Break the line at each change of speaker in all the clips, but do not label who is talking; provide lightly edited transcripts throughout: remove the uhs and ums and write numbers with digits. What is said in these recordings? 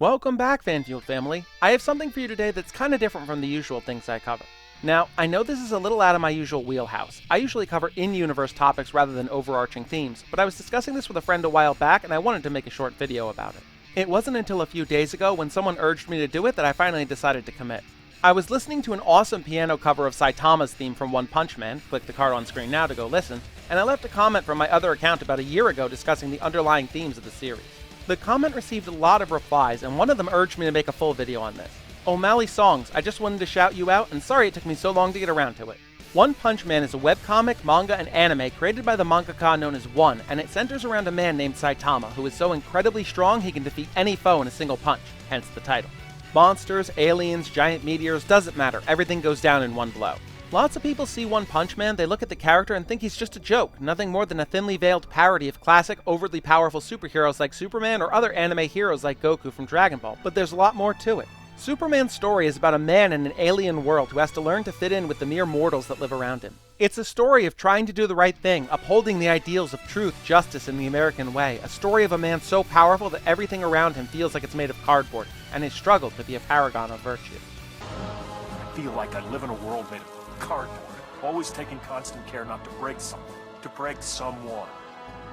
Welcome back, Fanfield family. I have something for you today that's kind of different from the usual things I cover. Now, I know this is a little out of my usual wheelhouse. I usually cover in-universe topics rather than overarching themes, but I was discussing this with a friend a while back and I wanted to make a short video about it. It wasn't until a few days ago when someone urged me to do it that I finally decided to commit. I was listening to an awesome piano cover of Saitama's theme from One Punch Man, click the card on screen now to go listen, and I left a comment from my other account about a year ago discussing the underlying themes of the series. The comment received a lot of replies, and one of them urged me to make a full video on this. O'Malley Songs, I just wanted to shout you out, and sorry it took me so long to get around to it. One Punch Man is a webcomic, manga, and anime created by the mangaka known as One, and it centers around a man named Saitama, who is so incredibly strong he can defeat any foe in a single punch, hence the title. Monsters, aliens, giant meteors, doesn't matter, everything goes down in one blow. Lots of people see One Punch Man, they look at the character and think he's just a joke, nothing more than a thinly veiled parody of classic, overly powerful superheroes like Superman or other anime heroes like Goku from Dragon Ball, but there's a lot more to it. Superman's story is about a man in an alien world who has to learn to fit in with the mere mortals that live around him. It's a story of trying to do the right thing, upholding the ideals of truth, justice, and the American way, a story of a man so powerful that everything around him feels like it's made of cardboard, and his struggle to be a paragon of virtue.
I feel like I live in a world made of cardboard, always taking constant care not to break something, to break someone.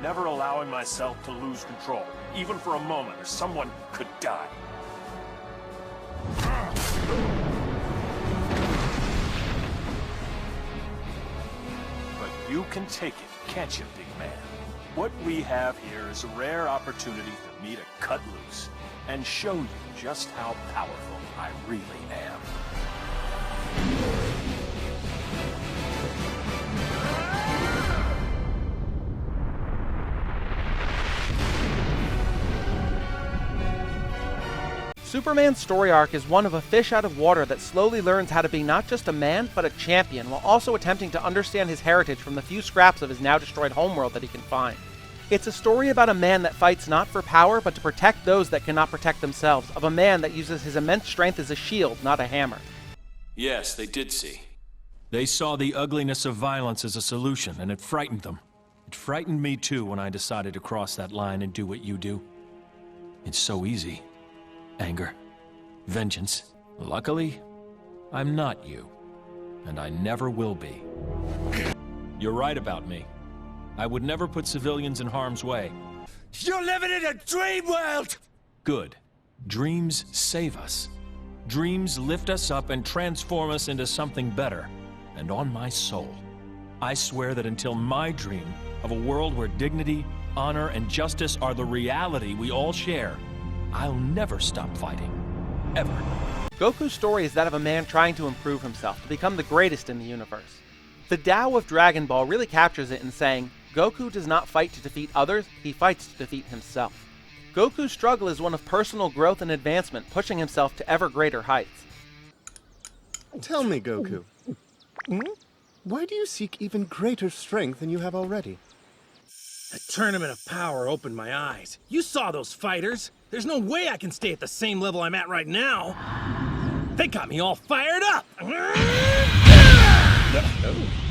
Never allowing myself to lose control, even for a moment, or someone could die. But you can take it, can't you, big man? What we have here is a rare opportunity for me to cut loose and show you just how powerful I really am.
Superman's story arc is one of a fish out of water that slowly learns how to be not just a man, but a champion, while also attempting to understand his heritage from the few scraps of his now-destroyed homeworld that he can find. It's a story about a man that fights not for power, but to protect those that cannot protect themselves, of a man that uses his immense strength as a shield, not a hammer.
Yes, they did see. They saw the ugliness of violence as a solution, and it frightened them. It frightened me too when I decided to cross that line and do what you do. It's so easy. Anger, vengeance. Luckily, I'm not you, and I never will be. You're right about me. I would never put civilians in harm's way.
You're living in a dream world!
Good. Dreams save us. Dreams lift us up and transform us into something better. And on my soul, I swear that until my dream of a world where dignity, honor, and justice are the reality we all share, I'll never stop fighting. Ever.
Goku's story is that of a man trying to improve himself, to become the greatest in the universe. The Tao of Dragon Ball really captures it in saying, Goku does not fight to defeat others, he fights to defeat himself. Goku's struggle is one of personal growth and advancement, pushing himself to ever greater heights.
Tell me, Goku, why do you seek even greater strength than you have already?
The Tournament of Power opened my eyes. You saw those fighters. There's no way I can stay at the same level I'm at right now. They got me all fired up.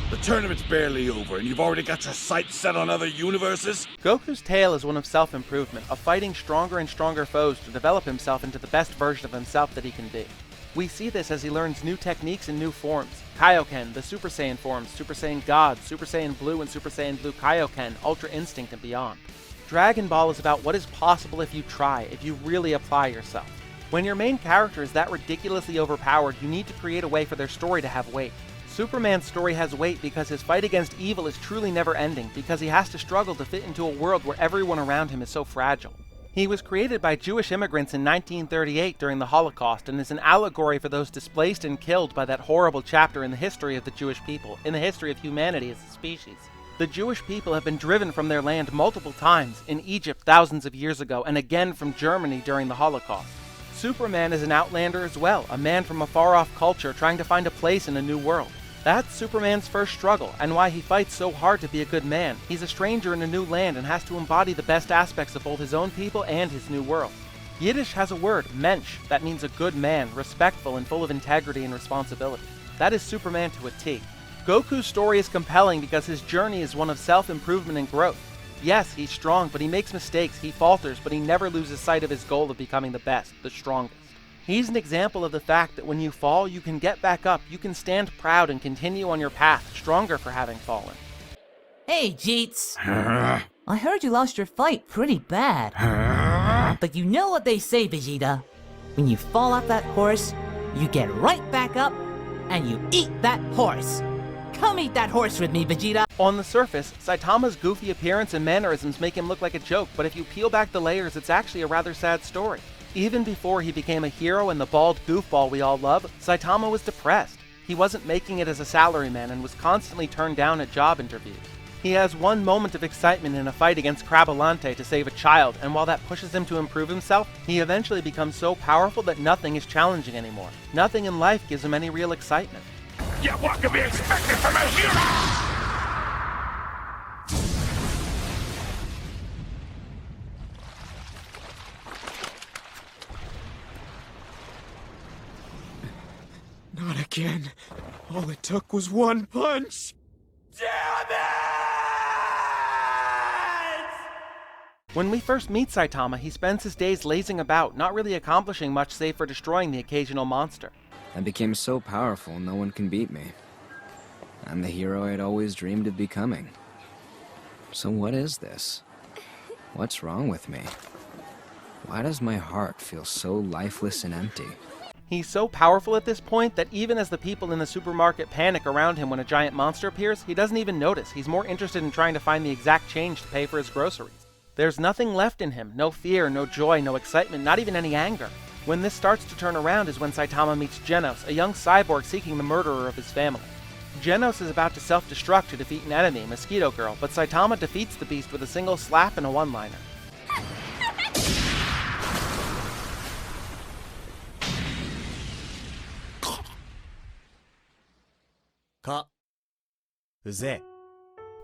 The tournament's barely over, and you've already got your sights set on other universes?
Goku's tale is one of self-improvement, of fighting stronger and stronger foes to develop himself into the best version of himself that he can be. We see this as he learns new techniques and new forms. Kaioken, the Super Saiyan forms, Super Saiyan God, Super Saiyan Blue and Super Saiyan Blue Kaioken, Ultra Instinct, and beyond. Dragon Ball is about what is possible if you try, if you really apply yourself. When your main character is that ridiculously overpowered, you need to create a way for their story to have weight. Superman's story has weight because his fight against evil is truly never ending, because he has to struggle to fit into a world where everyone around him is so fragile. He was created by Jewish immigrants in 1938 during the Holocaust and is an allegory for those displaced and killed by that horrible chapter in the history of the Jewish people, in the history of humanity as a species. The Jewish people have been driven from their land multiple times, in Egypt thousands of years ago, and again from Germany during the Holocaust. Superman is an outlander as well, a man from a far-off culture trying to find a place in a new world. That's Superman's first struggle, and why he fights so hard to be a good man. He's a stranger in a new land and has to embody the best aspects of both his own people and his new world. Yiddish has a word, mensch, that means a good man, respectful and full of integrity and responsibility. That is Superman to a T. Goku's story is compelling because his journey is one of self-improvement and growth. Yes, he's strong, but he makes mistakes, he falters, but he never loses sight of his goal of becoming the best, the strongest. He's an example of the fact that when you fall, you can get back up, you can stand proud and continue on your path, stronger for having fallen.
Hey, Jeets! I heard you lost your fight pretty bad. But you know what they say, Vegeta? When you fall off that horse, you get right back up, and you eat that horse. Come eat that horse with me, Vegeta!
On the surface, Saitama's goofy appearance and mannerisms make him look like a joke, but if you peel back the layers, it's actually a rather sad story. Even before he became a hero and the bald goofball we all love, Saitama was depressed. He wasn't making it as a salaryman and was constantly turned down at job interviews. He has one moment of excitement in a fight against Crabalante to save a child, and while that pushes him to improve himself, he eventually becomes so powerful that nothing is challenging anymore. Nothing in life gives him any real excitement.
Yeah, what could be expected from a hero?
Not again. All it took was one punch. Damn it!
When we first meet Saitama, he spends his days lazing about, not really accomplishing much save for destroying the occasional monster.
I became so powerful, no one can beat me. I'm the hero I'd always dreamed of becoming. So what is this? What's wrong with me? Why does my heart feel so lifeless and empty?
He's so powerful at this point that even as the people in the supermarket panic around him when a giant monster appears, he doesn't even notice. He's more interested in trying to find the exact change to pay for his groceries. There's nothing left in him, no fear, no joy, no excitement, not even any anger. When this starts to turn around is when Saitama meets Genos, a young cyborg seeking the murderer of his family. Genos is about to self-destruct to defeat an enemy, Mosquito Girl, but Saitama defeats the beast with a single slap and a one-liner.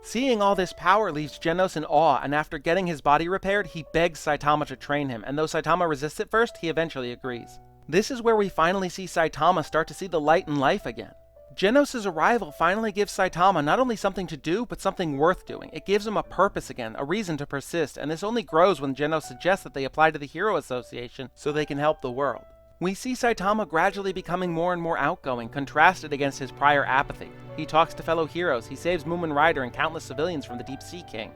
Seeing all this power leaves Genos in awe, and after getting his body repaired, he begs Saitama to train him, and though Saitama resists at first, he eventually agrees. This is where we finally see Saitama start to see the light in life again. Genos' arrival finally gives Saitama not only something to do, but something worth doing. It gives him a purpose again, a reason to persist, and this only grows when Genos suggests that they apply to the Hero Association so they can help the world. We see Saitama gradually becoming more and more outgoing, contrasted against his prior apathy. He talks to fellow heroes, he saves Moomin Rider and countless civilians from the Deep Sea King.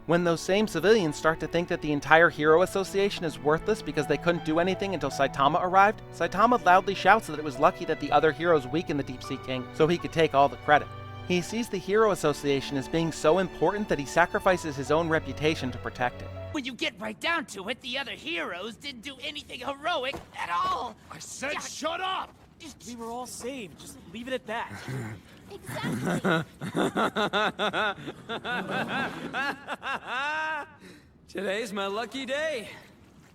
When those same civilians start to think that the entire Hero Association is worthless because they couldn't do anything until Saitama arrived, Saitama loudly shouts that it was lucky that the other heroes weakened the Deep Sea King so he could take all the credit. He sees the Hero Association as being so important that he sacrifices his own reputation to protect it.
When you get right down to it, the other heroes didn't do anything heroic at all.
I said shut up!
We were all saved. Just leave it at that.
Today's my lucky day.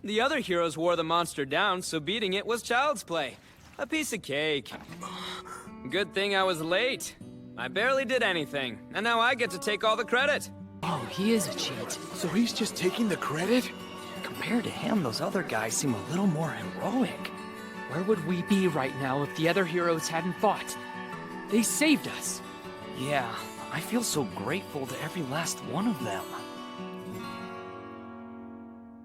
The other heroes wore the monster down, so beating it was child's play. A piece of cake. Good thing I was late. I barely did anything, and now I get to take all the credit.
Oh, he is a cheat.
So he's just taking the credit?
Compared to him, those other guys seem a little more heroic. Where would we be right now if the other heroes hadn't fought? They saved us. Yeah, I feel so grateful to every last one of them.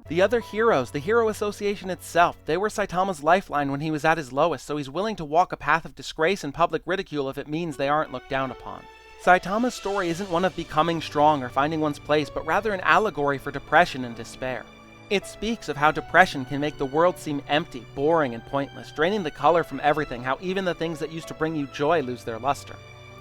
The other heroes, the Hero Association itself, they were Saitama's lifeline when he was at his lowest, so he's willing to walk a path of disgrace and public ridicule if it means they aren't looked down upon. Saitama's story isn't one of becoming strong or finding one's place, but rather an allegory for depression and despair. It speaks of how depression can make the world seem empty, boring, and pointless, draining the color from everything, how even the things that used to bring you joy lose their luster.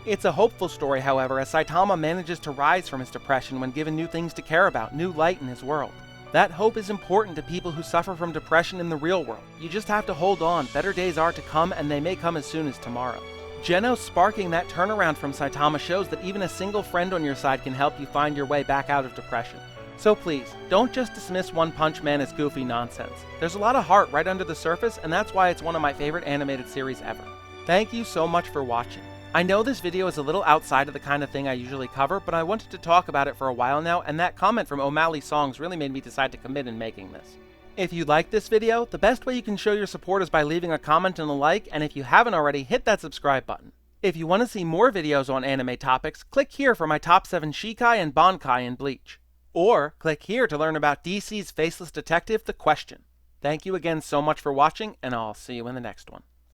It's a hopeful story, however, as Saitama manages to rise from his depression when given new things to care about, new light in his world. That hope is important to people who suffer from depression in the real world. You just have to hold on, better days are to come, and they may come as soon as tomorrow. Genos sparking that turnaround from Saitama shows that even a single friend on your side can help you find your way back out of depression. So please, don't just dismiss One Punch Man as goofy nonsense. There's a lot of heart right under the surface, and that's why it's one of my favorite animated series ever. Thank you so much for watching. I know this video is a little outside of the kind of thing I usually cover, but I wanted to talk about it for a while now, and that comment from O'Malley Songs really made me decide to commit in making this. If you liked this video, the best way you can show your support is by leaving a comment and a like, and if you haven't already, hit that subscribe button. If you want to see more videos on anime topics, click here for my top 7 Shikai and Bankai in Bleach. Or click here to learn about DC's faceless detective, The Question. Thank you again so much for watching, and I'll see you in the next one.